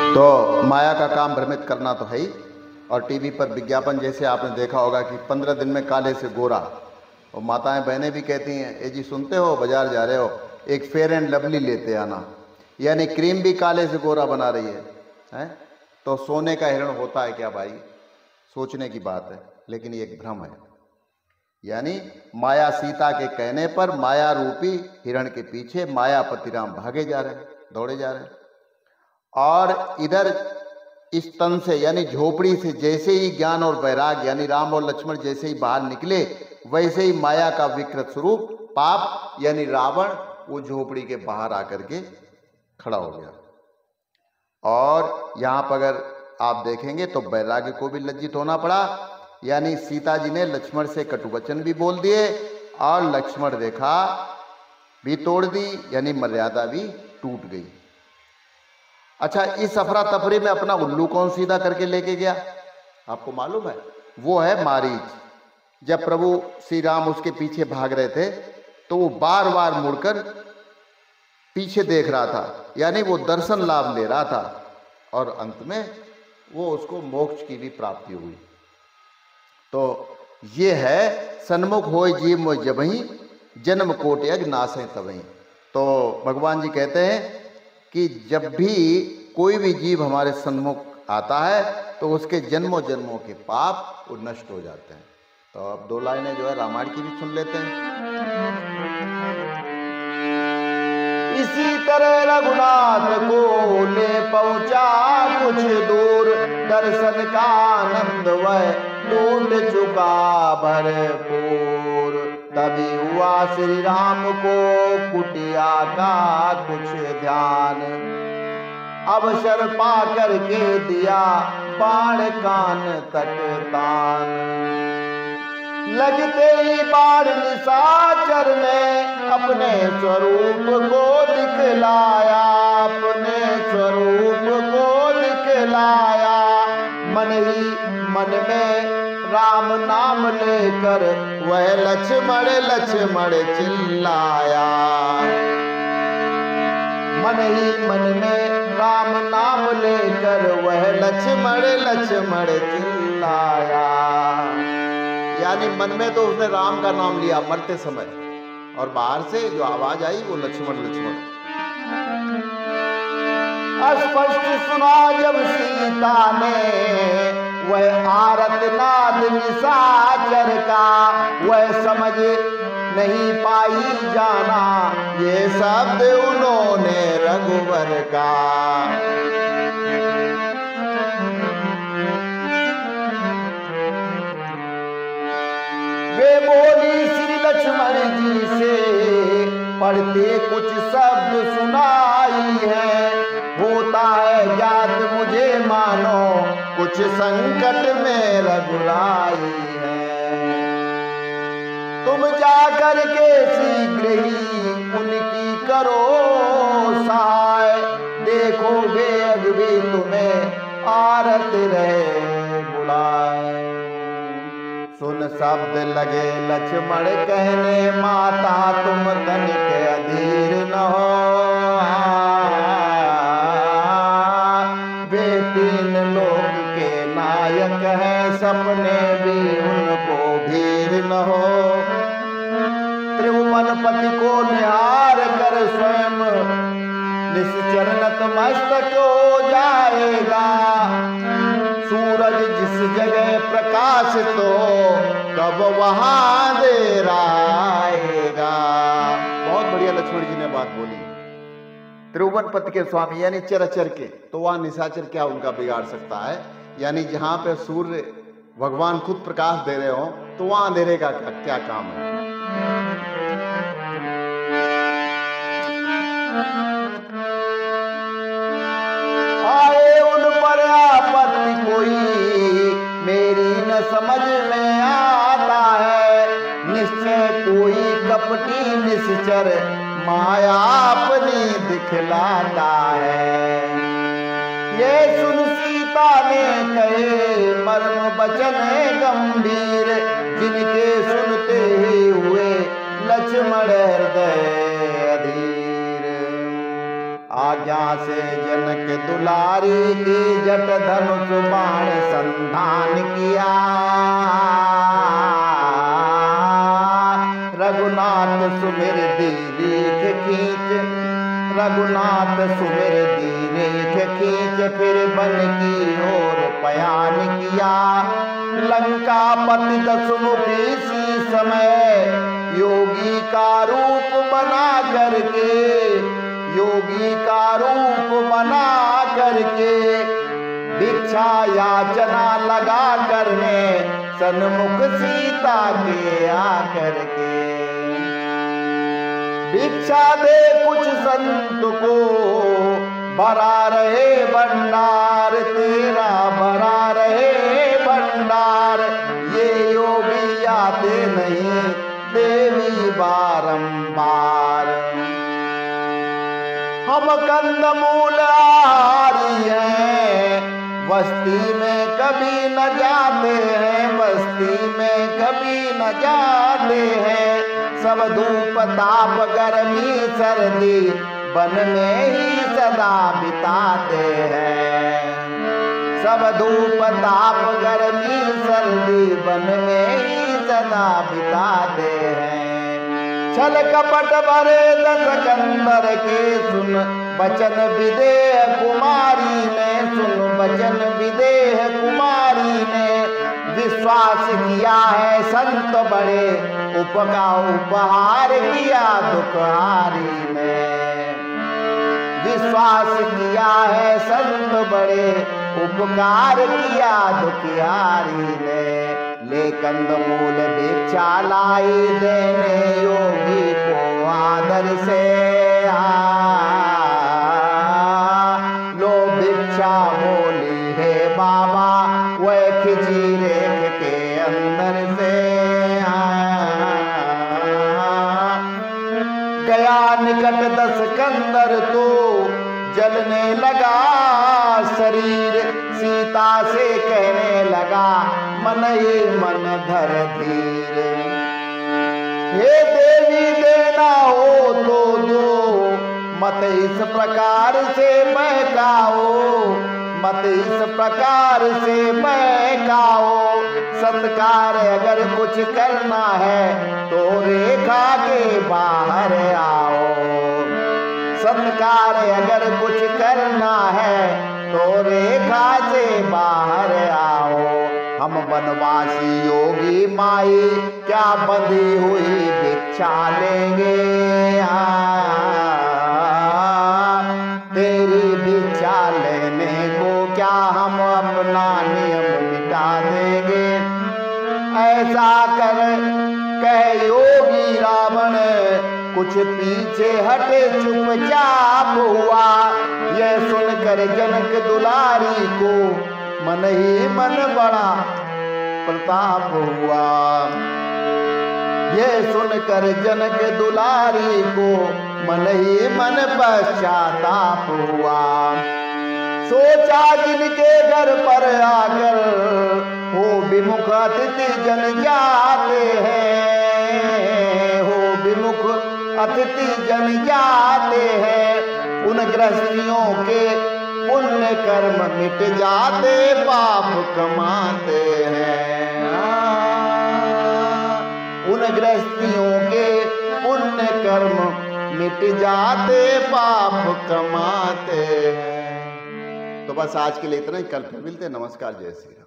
तो माया का काम भ्रमित करना तो है ही। और टीवी पर विज्ञापन जैसे आपने देखा होगा कि 15 दिन में काले से गोरा, और माताएं बहनें भी कहती हैं, ए जी सुनते हो, बाजार जा रहे हो एक फेयर एंड लवली लेते आना, यानी क्रीम भी काले से गोरा बना रही है? तो सोने का हिरण होता है क्या भाई? सोचने की बात है, लेकिन ये एक भ्रम है। यानी माया सीता के कहने पर माया रूपी हिरण के पीछे मायापति राम भागे जा रहे हैं, दौड़े जा रहे हैं। और इधर इस तन से यानी झोपड़ी से जैसे ही ज्ञान और वैराग यानी राम और लक्ष्मण जैसे ही बाहर निकले, वैसे ही माया का विकृत स्वरूप पाप यानी रावण वो झोपड़ी के बाहर आकर के खड़ा हो गया। और यहां पर अगर आप देखेंगे तो वैराग्य को भी लज्जित होना पड़ा, यानी सीता जी ने लक्ष्मण से कटुवचन भी बोल दिए और लक्ष्मण रेखा भी तोड़ दी, यानी मर्यादा भी टूट गई। अच्छा, इस अफरा तफरी में अपना उल्लू कौन सीधा करके लेके गया आपको मालूम है? वो है मारीच। जब प्रभु श्री राम उसके पीछे भाग रहे थे तो वो बार बार मुड़कर पीछे देख रहा था, यानी वो दर्शन लाभ ले रहा था, और अंत में वो उसको मोक्ष की भी प्राप्ति हुई। तो ये है सन्मुख होय जीव मोय जबहि, जन्म कोट यज्ञ नासै तबहि। तो भगवान जी कहते हैं कि जब भी कोई भी जीव हमारे सन्मुख आता है तो उसके जन्मों जन्मों के पाप वो नष्ट हो जाते हैं। तो अब 2 लाइनें जो है रामायण की भी सुन लेते हैं। इसी तरह रघुनाथ को ले पहुंचा कुछ दूर, दर्शन का आनंद वह लूट चुका भरपूर। तभी हुआ श्री राम को कुटिया का कुछ ध्यान, अवसर पा करके दिया बाण कान तक तान। लगते ही बाण निशाचर ने अपने स्वरूप को दिखलाया, अपने स्वरूप को दिखलाया। मन ही मन में राम नाम लेकर वह लक्ष्मण लक्ष्मण चिल्लाया। मन ही मन में राम नाम लेकर वह लक्ष्मण लक्ष्मण चिल्लाया। यानी मन में तो उसने राम का नाम लिया मरते समय, और बाहर से जो आवाज आई वो लक्ष्मण लक्ष्मण। स्पष्ट सुना जब सीता ने वह आरत नाद निशाचर का, वह समझ नहीं पाई जाना ये शब्द उन्होंने रघुवर का। वे बोली श्री लक्ष्मण जी से, पढ़ते कुछ शब्द सुनाई है, होता है ज्ञात मुझे मानो कुछ संकट में रघुराई है। तुम जाकर के शीघ्र ही उनकी करो सहाय, देखोगे अगवी तुम्हें आरत रहे बुलाए। सुन शब्द लगे लक्ष्मण कहने, माता तुम तनिक अधीर न हो। वे 3 लोक के नायक हैं, सपने भी उनको भीर न हो। त्रिभुवनपति को निहार कर स्वयं निश्चर नतमस्तक हो जाएगा। सूरज जिस जगह प्रकाशित हो कब वहां देर आएगा। बहुत बढ़िया लक्ष्मण जी ने बात बोली। त्रिभुवनपति के स्वामी यानी चराचर के, तो वहां निशाचर क्या उनका बिगाड़ सकता है? यानी जहां पे सूर्य भगवान खुद प्रकाश दे रहे हो तो वहां अंधेरे का क्या काम है? आए उन पर आपत्ति कोई मेरी न समझ में आता है, निश्चय कोई कपटी निश्चर माया अपनी दिखलाता है। ये सुन सीता ने कहे मर्म वचन गंभीर, जिनके सुनते ही हुए लक्ष्मण हृदय अधीर। आज्ञा से जनक दुलारी की जट धनुष बाण संधान किया। रघुनाथ सुमिर दीर्घ खींच, रघुनाथ सुमिर दीर्घ खींच, फिर वन की ओर पयान किया। लंका पति दशमुखी सी समय योगी का रूप बना करके, योगी का रूप बना करके भिक्षा याचना लगा करने सन्मुख सीता के आकर के। भिक्षा दे कुछ संत को, भरा रहे भंडार तेरा, भरा रहे भंडार। ये योगी आते नहीं देवी बारंबार। हम कंदमूल आहारी हैं, बस्ती में कभी न जाते हैं, बस्ती में कभी न जाते हैं। सब धूप ताप गर्मी सर्दी वन में ही सदा बिताते हैं। सब धूप ताप गर्मी सर्दी वन में ही सदा बिताते हैं। छल कपट भरे दस कंदर के सुन बचन विदेह कुमारी ने, सुन बचन विदेह कुमारी ने। विश्वास किया है संत बड़े, उपहार किया दुखहारी ने। विश्वास किया है संत बड़े, उपकार किया दुखियारी ने। ले कंदमूल भिक्षा लाई देने योगी को आदर से। लो भिक्षा बोली है बाबा, वह खिंची रेख के अंदर से। गया निकट दस कंदर तो जलने लगा शरीर। सीता से कहने लगा मन ही मन धर धीर। हे देवी देना हो तो दो, मत इस प्रकार से बहकाओ, मत इस प्रकार से बहकाओ। सत्कार अगर कुछ करना है तो रेखा के बाहर आओ। सत्कार अगर कुछ करना है तो रेखा से बाहर आओ। हम वनवासी योगी माई क्या बंधी हुई भिक्षा लेंगे। तेरी भिक्षा लेने को क्या हम अपना नियम मिटा देंगे। ऐसा कर कह योगी रावण कुछ पीछे हटे चुपचाप हुआ। यह सुनकर जनक दुलारी को मन ही मन बड़ा प्रताप हुआ। यह सुनकर जनक दुलारी को मन ही मन पश्चाताप हुआ। सोचा जिनके घर पर आकर हो विमुख अतिथि जन जाते हैं, हो विमुख अतिथि जन जाते हैं। उन गृहस्थियों के पुण्य कर्म मिट जाते, पाप कमाते हैं। उन गृहस्थियों के पुण्य कर्म मिट जाते, पाप कमाते हैं। तो बस आज के लिए इतना ही, कल फिर मिलते हैं। नमस्कार, जय श्री राम।